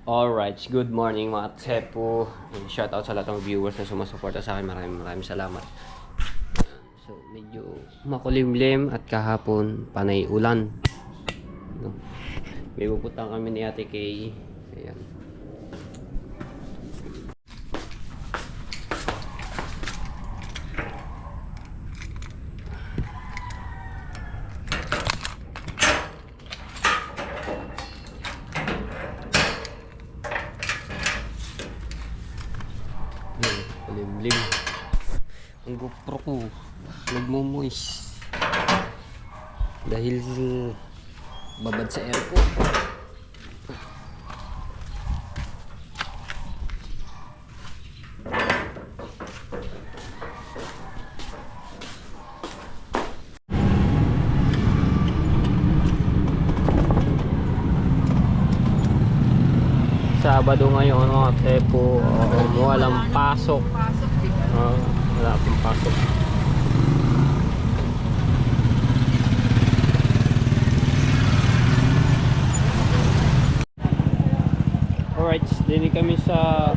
Alright, good morning mga tsepo. Shoutout sa lahat ng viewers na sumasuporta sa akin. Maraming salamat. So, medyo makulimlim at kahapon panay ulan. No? May pupuntahan kami ni Ate Kay. Ayan. Limlim. Ang GoPro ko nagmumoist dahil babad sa aircon. Sabado ngayon mga tepo, walang pasok. Wala pong pasok. Alright, dini kami sa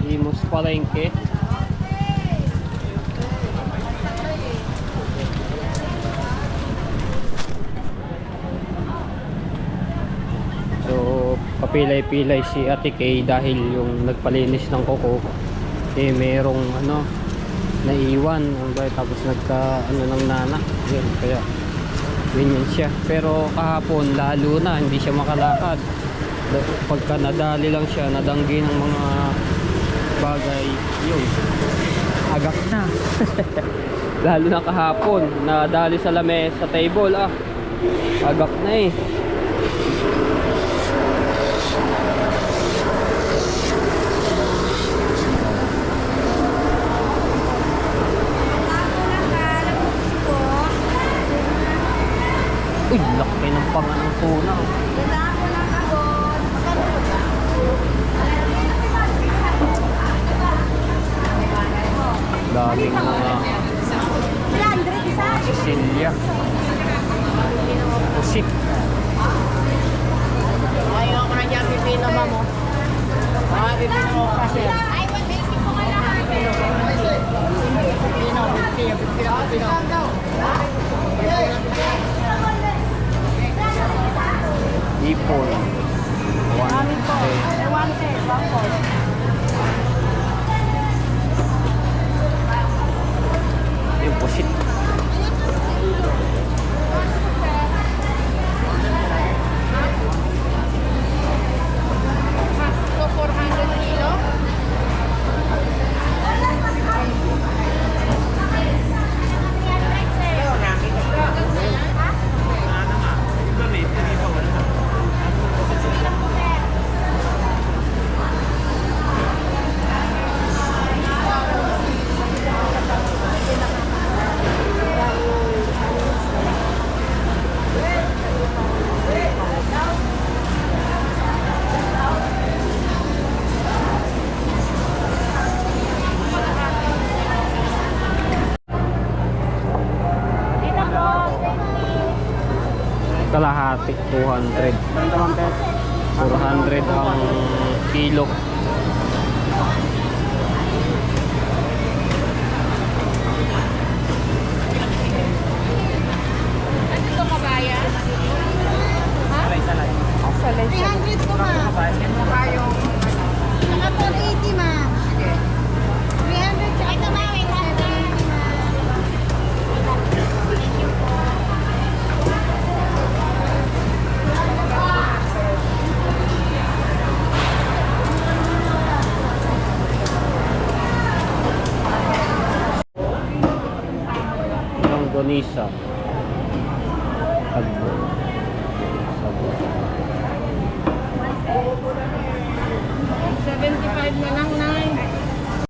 Imus Palengke. So, papilay-pilay si Ate Kay dahil yung nagpalinis ng kuko merong naiwan tapos ng nana yan, kaya ganyan siya. Pero kahapon lalo na hindi siya makalakad pagka nadali lang siya, nadanggi ng mga bagay, yun agak na. Lalo na kahapon nadali sa lamesa, sa table, agak na eh. Uy, laki ng panganong tuna. Daming mga Sicilia. Pusit. Ayaw ko na dyan, pipino mo. Pipino mo kasi. Pipino. Ipon. Yung pusit. So, 400 kilo? Kalahati 200. 400 ang kilo. Ito kabayan? Ha? Salay. 300 ko ma. Naka 480 ma. Sige. 300 tsaka ito ma. 780 ma. Longganisa. Agbo. Sabo. 75 na lang, Nay.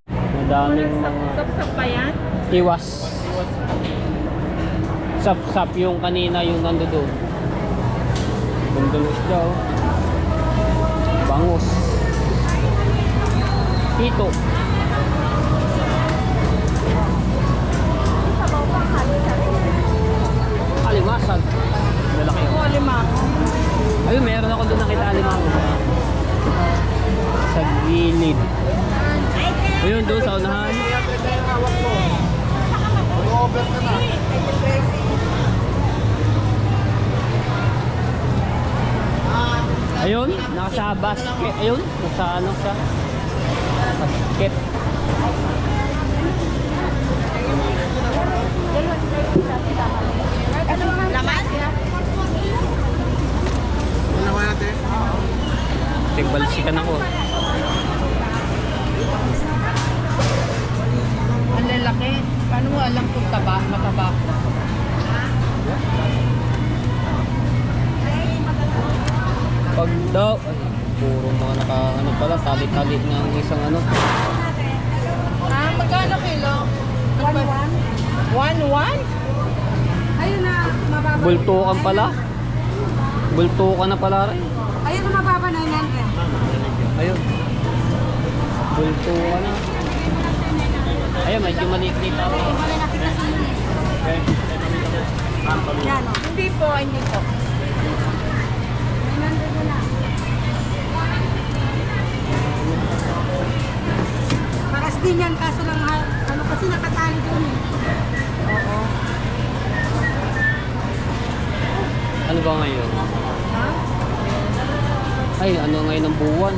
Madaming mga Sap-sap pa yan? iwas. Sap-sap yung kanina yung nandoon. Bundulos daw. Bangus. Ito. Alimasag. Lalaki yun. Ito, 5. Ayun, meron ako doon nakita alimasag. gilid. Ayun, doon sa unahan. Ayun, nasa basket. Ayun, nasa ano siya. Basket. Laman? Tigbalsikan ako. Ang lalaki. Paano mo alam kung mataba? Pag daw, ay, puro mga naka, ano pala, tali-tali ng isang ano. Magkano kilo? 1-1? 1-1? Ayun na, mababa. Bultukan pala. Bultukan na pala rin. Ayun na, mababa na yan. Ayun. Bultukan na. Ayun, medyo maliit-liit ako. Yan o. Hindi po. Paras din yan, kaso lang ano kasi nakatali doon eh. Oo. Ano ba ngayon? Ha? Ay, ano ngayon ng buwan?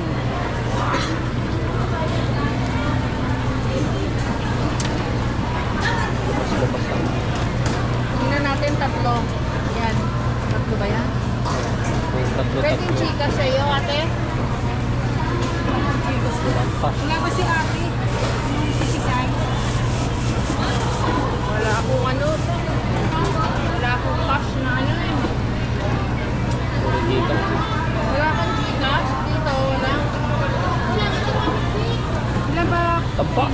Tingnan natin tatlo. Yan. Tatlo ba yan? May Pwedeng tatlo-tatlo. chika sa'yo, ate? Lampas. Wala ba si ate? Sisisay? Wala akong ano. Wala akong cash na ano eh. Puro dito. Wala kang Gcash dito, wala. Ilan ba? Taba.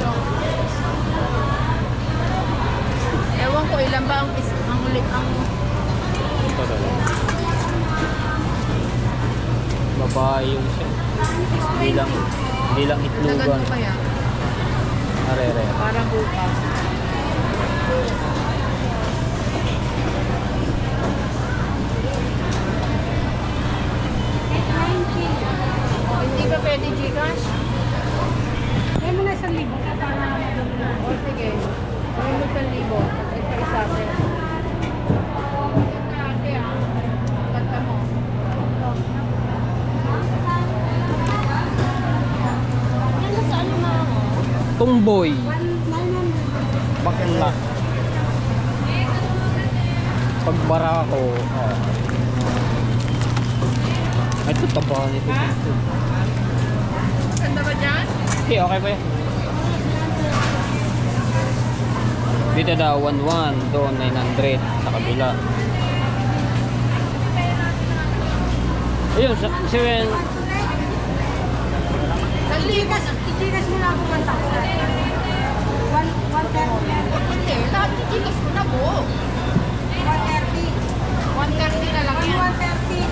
Ewan ko ilan ba ang ulit ang Ito talaga. Babae yung siya. Hindi lang tagal itlugan. mo kaya? Arere. Parang bukas. Hindi ba pwede Gcash? Kaya mo na 1,000 ka para O sige. Gawin mo 1,000. Isa-isa atin. Ate ah. Kanta mo. Ano sa ano mo? Tumboy. 1,900. Bakla. Pagbara ko. Ito taba nito. Ganda ba dyan? Okay, okay pa yan. Dito daw 1,100, doon 900 sa kabila. Ayun, si Wen. I-Gcash mo na ako 1,000. 130. Hindi. Lahat Gcash mo na po. 130. 130 na lang yan. 130.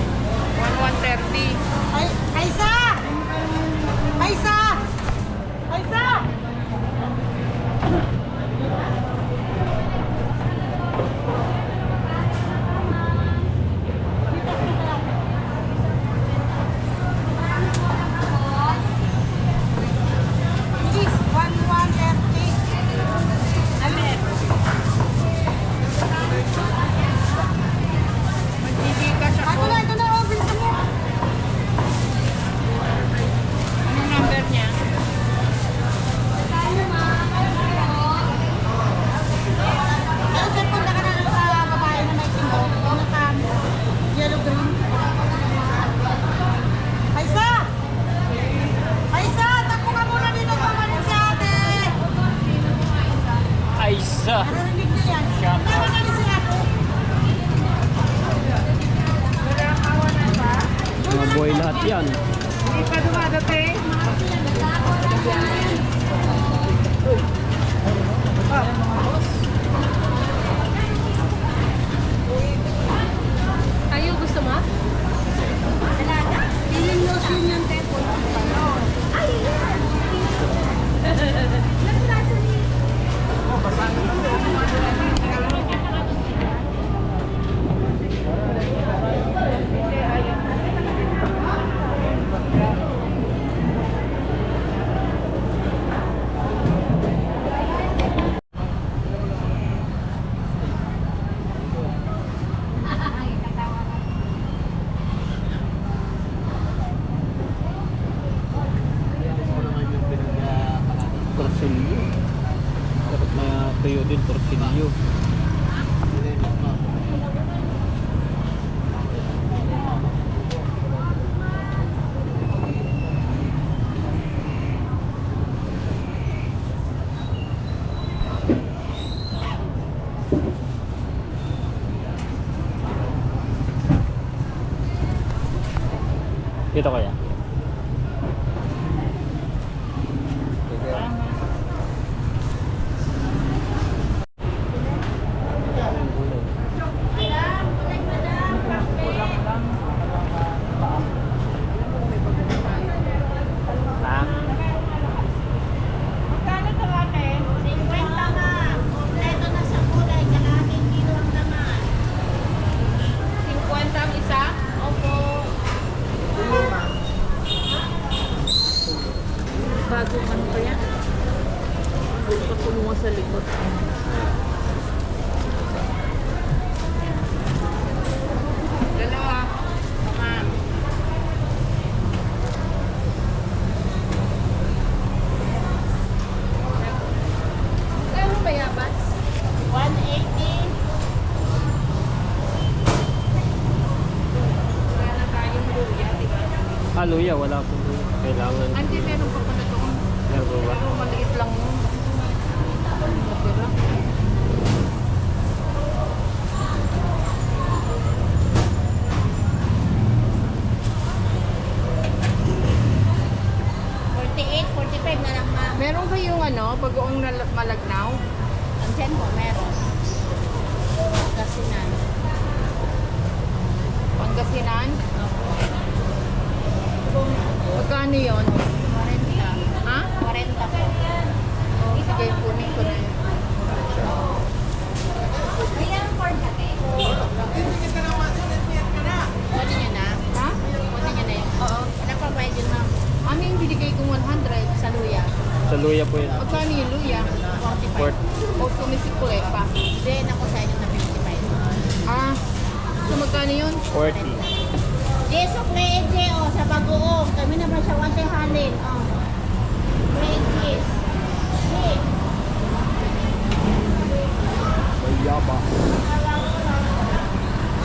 130. Ay, Kaisa! Kaisa! Kaisa! Please, 130. Mag-Gcash ako. Ito na, oh, bilisan mo. Anong number niya? Pero sir, punta ka na lang sa babae na may timog. Naka yellow green. Kaisa! Kaisa! Takbo ka muna dito pamanin si ate! Aisa. Narinig niyo yan. Tama na si ate. Wala kawa na ba? Mga boy lahat yan. Hindi pa dumadating. Tayo gusto mo? Feeling lotion yung tepo. Value. Dito kaya? Ha? Magkano ito ate? 50 na. Kompleto na sa kulay. Kalahating kilo ang laman. 50 ang isa? Opo. Bago ano pa yan? Papunuha sa likod. Dalawa. Mama. Kaya ba yabas? 180. Wala na tayong luya, di ba? Ah, luya. Wala po. Kailangan. Ante, meron pa pala doon. Meron po ba? Pero maliit lang yun. Natira. $48, $45 na lang, ma'am. Meron kayong ano, bagoong malagnaw? Andiyan po, meron. Pangasinan. Pangasinan? Magkano yun? 40. Ha? 40 po. Oh, sige, kunin ko na yun. Ilang corn kate? Kunin niya na? Ha? Kunin niya na yun? Oo. Ano pa pwede yun, ma'am? Ano yung binigay kong 100 sa luya? Sa luya po yun. Magkano yung luya? 45. O tumisikule pa? Hindi, ako sa inyo na 55. Ah, so magkano yun? 40. Jesok na Eje, oh, sa bagoong. Kami naman siya wante halin, oh. Yes. Hey. Bayaba.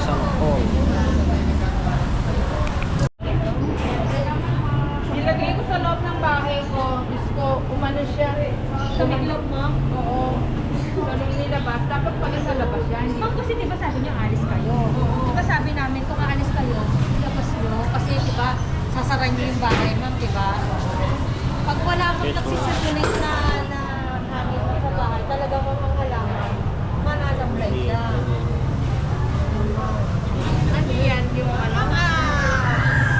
Sangkol. Nilagay ko sa loob ng bahay ko. Diyos ko, umano siya. Sa loob mo? Oo. Sa loob nilabas. Dapat pala sa labas yan. Ma'am, kasi di ba sabi niyo alis kayo? Di ba sabi namin kung aalis kayo, ilabas niyo. Kasi di ba, sasara niyo yung bahay, ma'am, di ba? Pag wala kang nagsisirculate na hangin sa bahay, talaga mong ang halaman, mananamlay siya. Ano yan yung ano?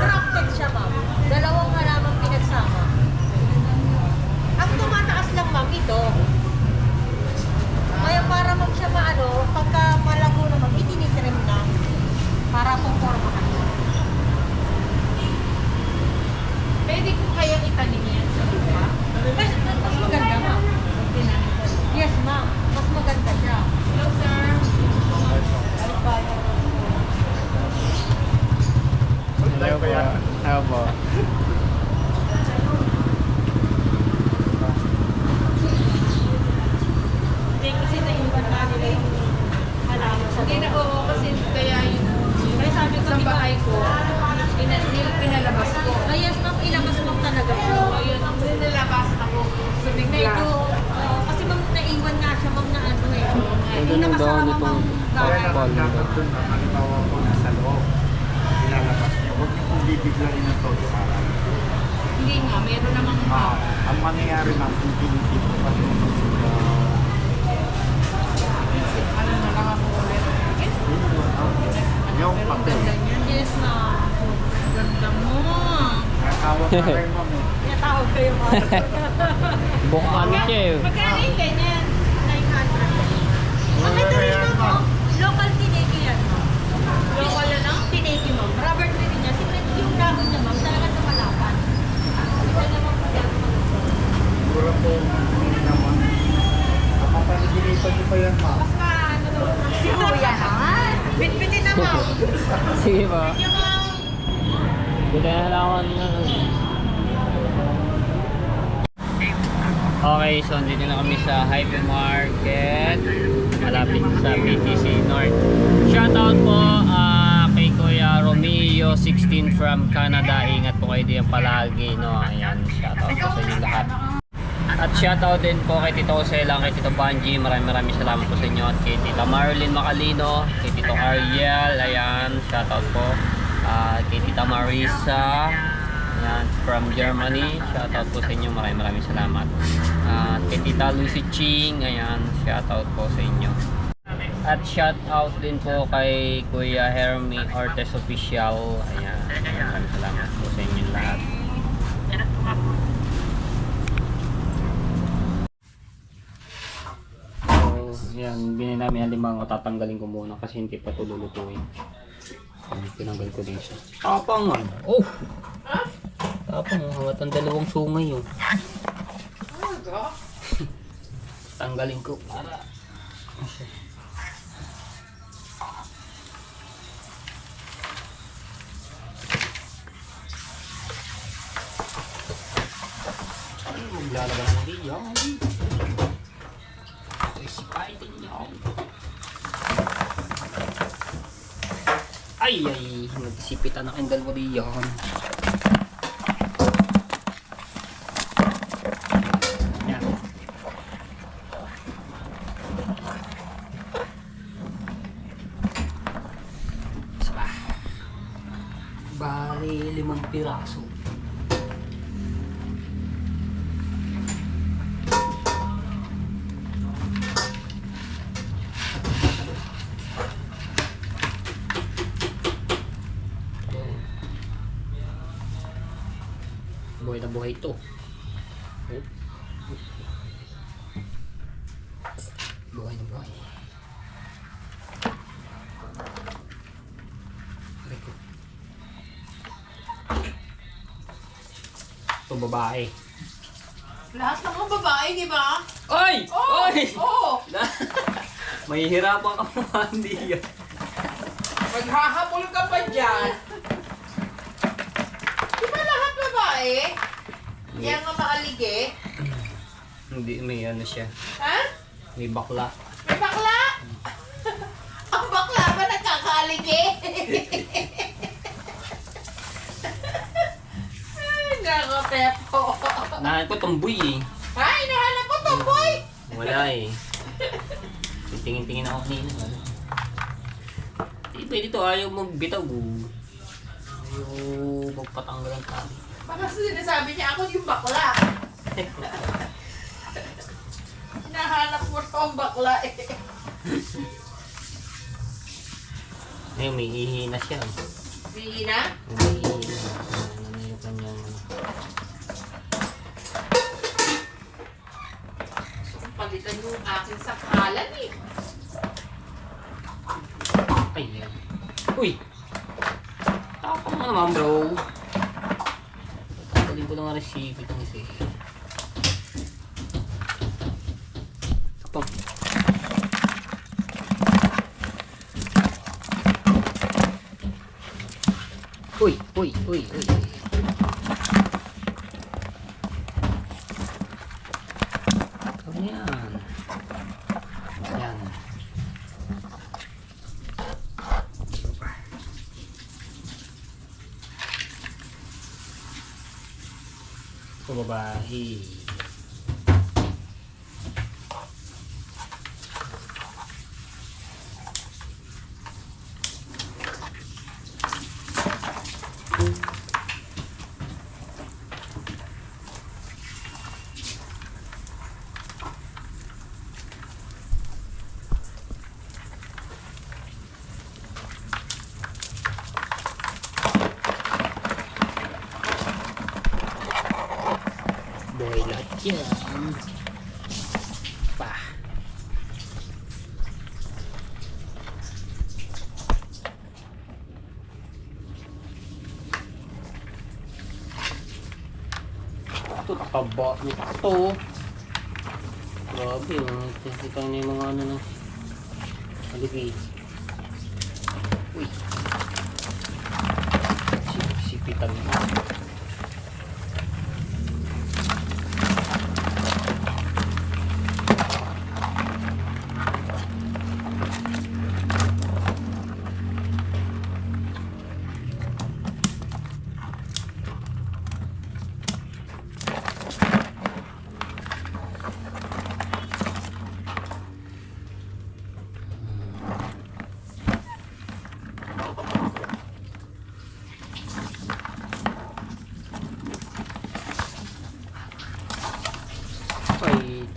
Crafted siya, ma'am. Dalawang halamang pinagsama. Ang tumataas lang, ma'am, ito. Kaya para ma'am siya maano, pagka malago naman, itinitrim na. Para pumpormahan. Pwede ko kayang itanim yan sa lupa? Mas maganda, ma'am. Yes, ma'am. Mas maganda siya. Hello, sir. Hello po. Hello po. Hindi kasi naiwan na nila yung halaman sa Hindi na, oo, kasi kaya yung sabi ko sa bahay ko, pinalabas ko. Ay, yes, ma'am. Ilabas ma'am talaga siya. So, yun, ang nilabas ako. So, bigla. Medyo, kasi ma'am, naiwan nga siya, ma'am, na ano eh. Ganda Yung ng dahon nakasama, ma'am, nitong bahay. apple. Dapat dun, halimbawa po nasa loob, ilalabas niyo. Huwag niyo kong bibiglain ng todo para. Hindi nga, meron namang Ang mangyayari ng pinipili ko pa yung susunod. ano na lang ako ulit. Yung Pero ang papel. ganda niyan. Yes, ma'am. Ganda mo. Natawag na kayo ma'am eh. Tinatawag kayo, ma'am. Bukman siya eh. Magkano yung ganyan? 900. Maganda rin Ayan, ito, ma'am. local tineke yan, ma'am. Local na lang? Tineke, ma'am. Rubber tree niya. Siyempre, yung dahon niya, ma'am, talagang lumalapan. Ito naman po yan, ma'am. Siguro po, hindi naman. Kapapanigilipan niyo pa yan ma'am. Mas maano naman. Sino yan, naman? Bitbitin na, ma'am. Sige po. Yung mga Hindi na halaman na. Okay, so dito na kami sa hypermarket. malapit sa PTC North. Shoutout po kay Kuya Romeo 16 from Canada. Ingat po kayo diyan palagi, no. Ayan, shoutout po sa inyo lahat. At shoutout din po kay Tito Selang, kay Tito Banji. Maraming salamat po sa inyo. At kay Tita Marilyn Macalino, kay Tito Ariel. Ayan, shoutout po. Kay Tita Marisa, ayan, from Germany. Shoutout po sa inyo. Maraming salamat. At kay Tita Lucy Ching. Ayan, shoutout po sa inyo. At shoutout din po kay Kuya Hermie Ortes Official. Ayan, maraming salamat po sa inyo lahat. Yan, binili namin ang limang, tatanggalin ko muna kasi hindi pa ito lulutuin. Tinanggal ko din siya. Tapang man. Oh! Tapang, hangat ang dalawang sungay yun. Tanggalin ko para... Ay, maglalaban ng diyan. Spider yan. Ay, nagsisipitan na kayong dalawa diyan. Yan. Isa. Bali, 5 piraso. Buhay na buhay ito. Oh. Buhay na buhay. Aray ko. Ito babae. Lahat ng mga babae, di ba? Oy! Oh! Oy! Oh! Mahihirapan ka mo, hindi yan. Maghahabol ka pa dyan. Di ba lahat babae? Yan nga maalige. Hindi, may ano siya. Ha? May bakla. May bakla? Ang bakla ba nagkakaalige? Ay, nakapepo. Nahan ko tomboy eh. Ay, nahanap ko tomboy. Wala eh. Tingin-tingin ako kanina. Di pwede to, ayaw magbitaw. Ayaw magpatanggal ang tali. Baka sinasabi niya ako yung bakla. Hinahanap mo to ang bakla eh. Ngayon, may ihina siya. Hindi na? May ihina. Ano na yung kanyang... Palitan yung aking sakalan eh. Ay, yan. Uy! Tapang mo naman, bro. Tatagalin ko lang ang recipe itong isa. Tapang. Uy! Uy! Uy! Uy! Ano yan? Yan. Babae. Buhay lahat yan. Pa. Ito, nakaba. Ito. Grabe, kita na yung mga ano na. Haligi. Uy. Sipitan mo.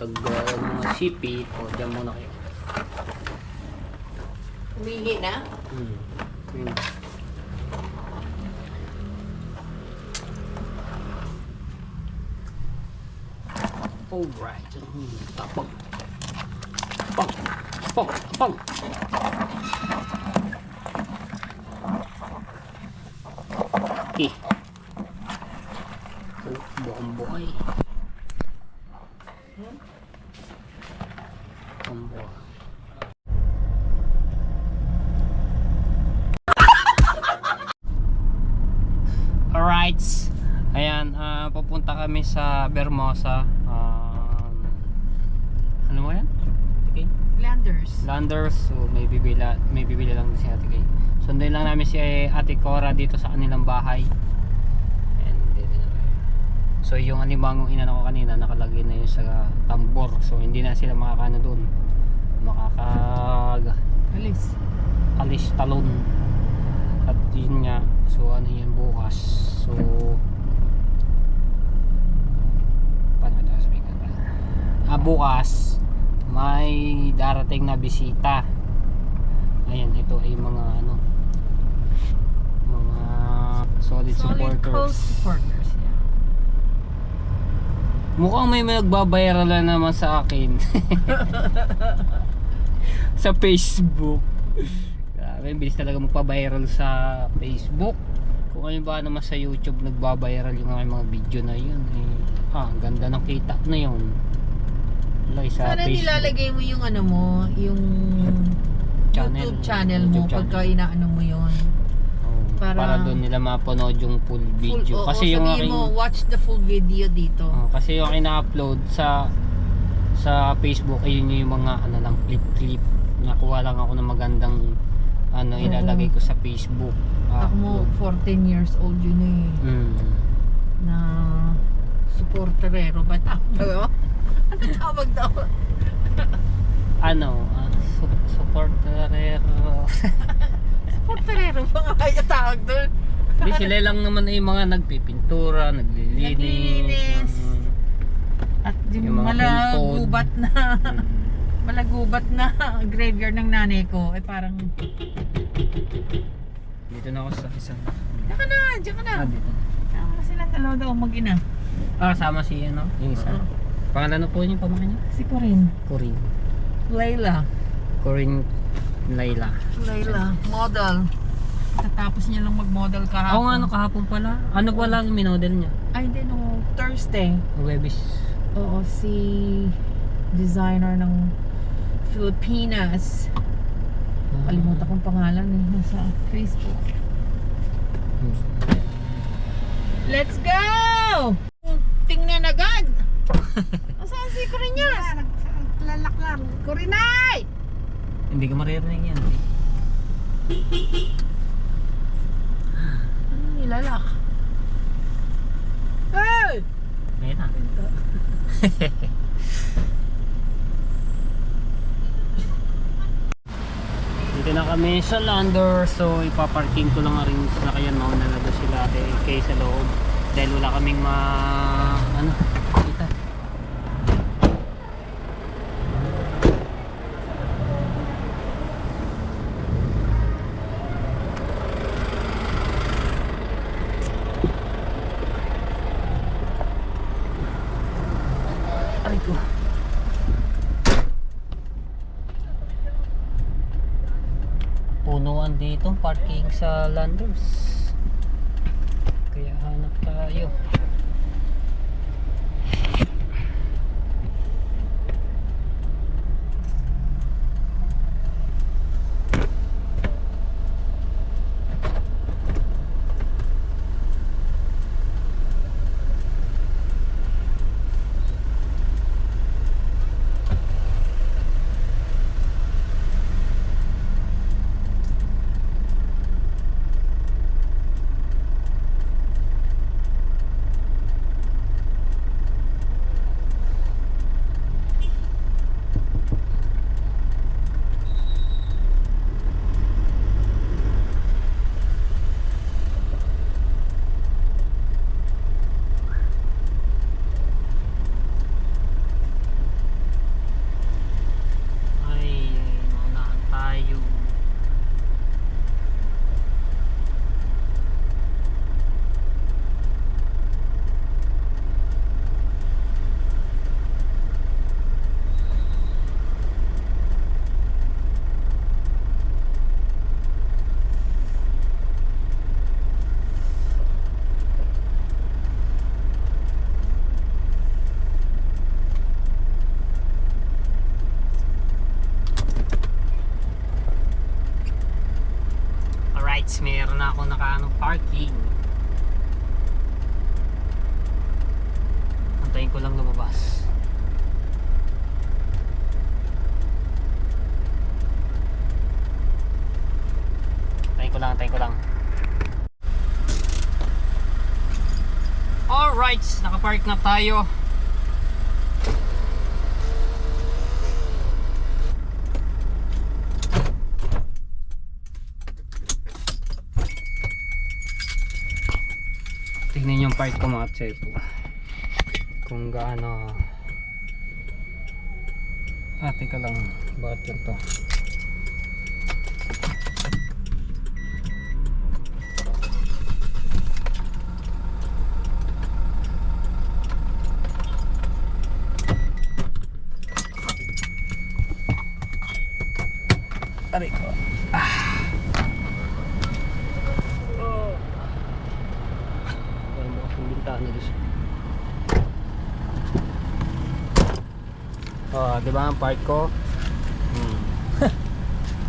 tag mga sipi. O, dyan muna kayo. Humingi na? Yun. Alright. Tapang. Pang. Pang. Pang. Okay. Oh, buhay. Buhay. Alright. Ayan, papunta kami sa Bermosa. Ano mo yan? Okay. Landers. So may bibili lang din si Ate Kay. Sunduin lang namin si Ate Cora dito sa kanilang bahay. And so yung alimangong inano ko kanina nakalagay na yun sa tambor. So hindi na sila makakano doon. Alis talon. At yun nga. So ano yun bukas. So paano ito sabihin ka? Bukas may darating na bisita. Ayan, ito ay mga ano, mga solid supporters. Yeah. Mukhang may nagbabayaran na naman sa akin sa Facebook. Grabe, bilis talaga magpa-viral sa Facebook. Kung ano ba naman sa YouTube nagbabayaral yung mga video na yun ang ganda ng kita na yun. Like sa Sana Facebook. nilalagay mo yung ano mo, yung YouTube channel mo pagka inaano mo yun. Para doon nila mapanood yung full video. Kasi yung sabihin mo, watch the full video dito. Kasi yung ina-upload sa Facebook ayun yung mga ano lang clip. Nakuha lang ako ng magandang ano ilalagay ko sa Facebook. Ako mo 14 years old yun na supporterero ba tawag? Ano tawag daw? Supporterero. Supporterero ba nga kaya tawag doon? Hindi sila lang naman ay mga nagpipintura, naglilinis. At yung Yung mga malagubat na malagubat na graveyard ng nanay ko ay parang Dito na ako sa isang. diyan ka na. Dito. Sama silang dalawa daw mag-ina. Sama si ano, yung isa. Pangalan po yung pamangkin niya? Si Corinne. Corinne. Layla, model. Tatapos niya lang mag-model kahapon. Oo nga, ano kahapon pala. Ano pa lang minodel niya? Ay, hindi, no, Thursday. Webis. Oo, si designer ng Filipinas. Kalimutan kong pangalan nasa Facebook. Let's go! Tingnan agad! Nasaan si Corinas? Lalak lang. Kurinay! Hindi ka maririnig yan. Ano nilalak? Hey! Ngayon na. Dito na kami sa Lander. So ipaparking ko lang rin sa kaya mauna na doon sila kay sa loob. Dahil wala kaming kita. Aray ko. Punuan dito parking sa Landers. Kaya hanap tayo. na ako nakaanong parking. Antayin ko lang lumabas. Antayin ko lang. Alright, nakapark na tayo. Tignan yung part ko mga tsepo. Kung gaano. Teka lang. Bakit ganito? Aray ko. Parang bukas yung bintana doon. Oh, di ba ang park ko?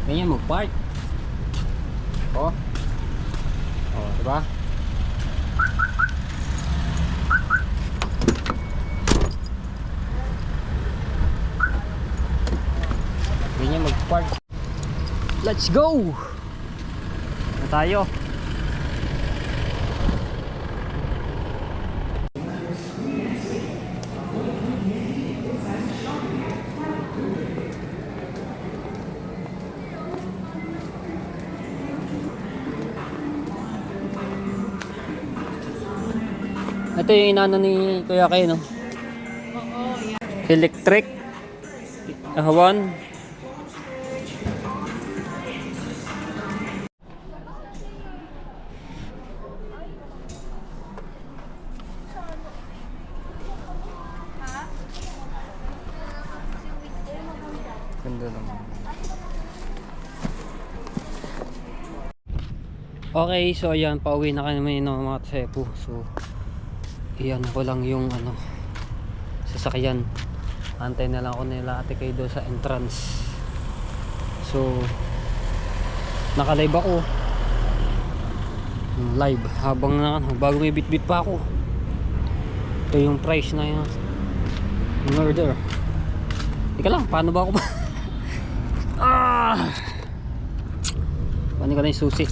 Ganyan mag-park. Oh. Oh, di ba? Ganyan mag-park. Let's go! Na tayo. Ito yung inano ni Kuya Kay, no? Oo, yan. Electric. Ahawan. Ganda lang. Okay, so ayan, pauwi na kami ng mga tsepo. So, iyan ko lang yung ano, sasakyan. Antay na lang ako nila Ate Kay doon sa entrance. So, naka-live ako. Live habang bago may bit-bit pa ako. Ito yung price na yun. Yung order. Teka lang, paano ba ako ba? Paano ko na yung susi?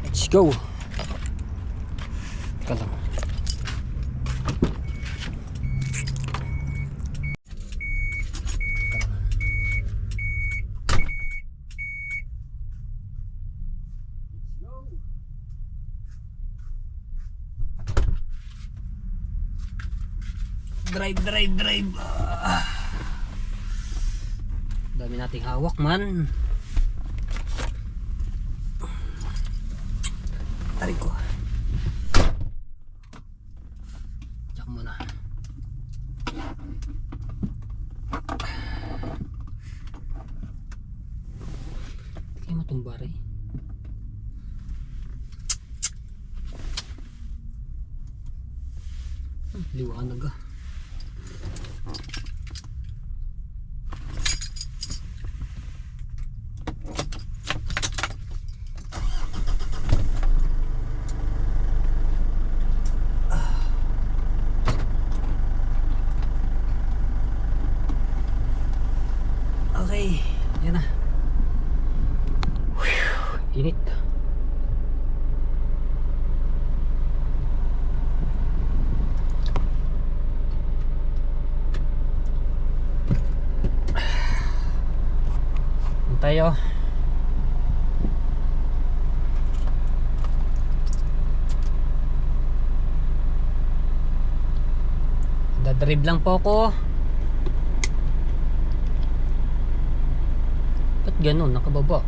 Let's go. Teka lang. Drive. Dami nating hawak man. Tarik ko. Tsak muna. Kaya matumbar eh. Liwanag ah. Okay, yan na. Init. Tayo. Dadrive lang po ako. Ba't ganun? Nakababa.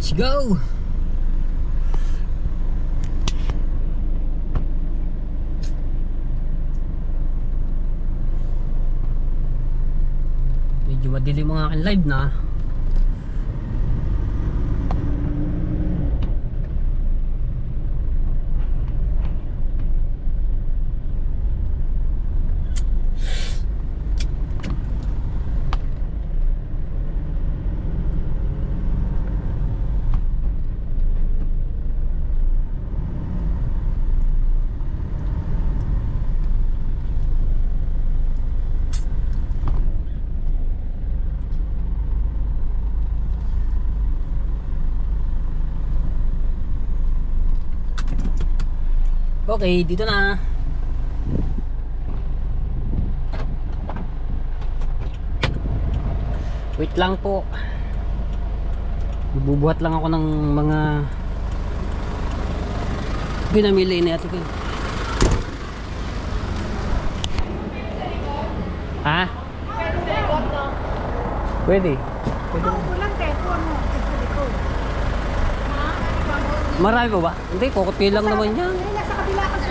Let's go! Medyo madilim ang aking live na. Okay, dito na. Wait lang po. Bubuhat lang ako ng mga pinamili ni ate ko. Ha? Pwede sa likod, no? Pwede. Kulang tempo, ano? Sa likod. Marami pa ba? Hindi, kukunti lang naman yan. Nasa kabila kasi.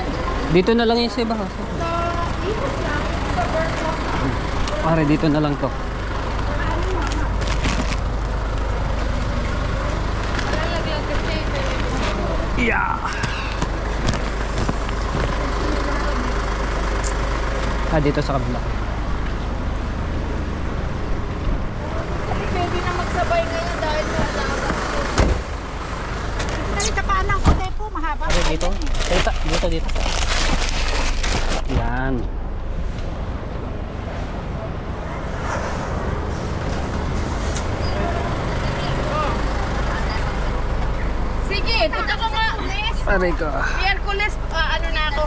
Dito na lang yung sa iba. Sa ikot lang. Sa bird box. Pare, dito na lang to. Malalagyan kasi. Yeah. Dito sa kabila. Pwede na magsabay ngayon dahil sa alaga. Dali sa panang ko po, mahaba. Okay, dito. Dito. Yan. Sige, punta ko nga. Pare ko. Miyerkules, ano na ako.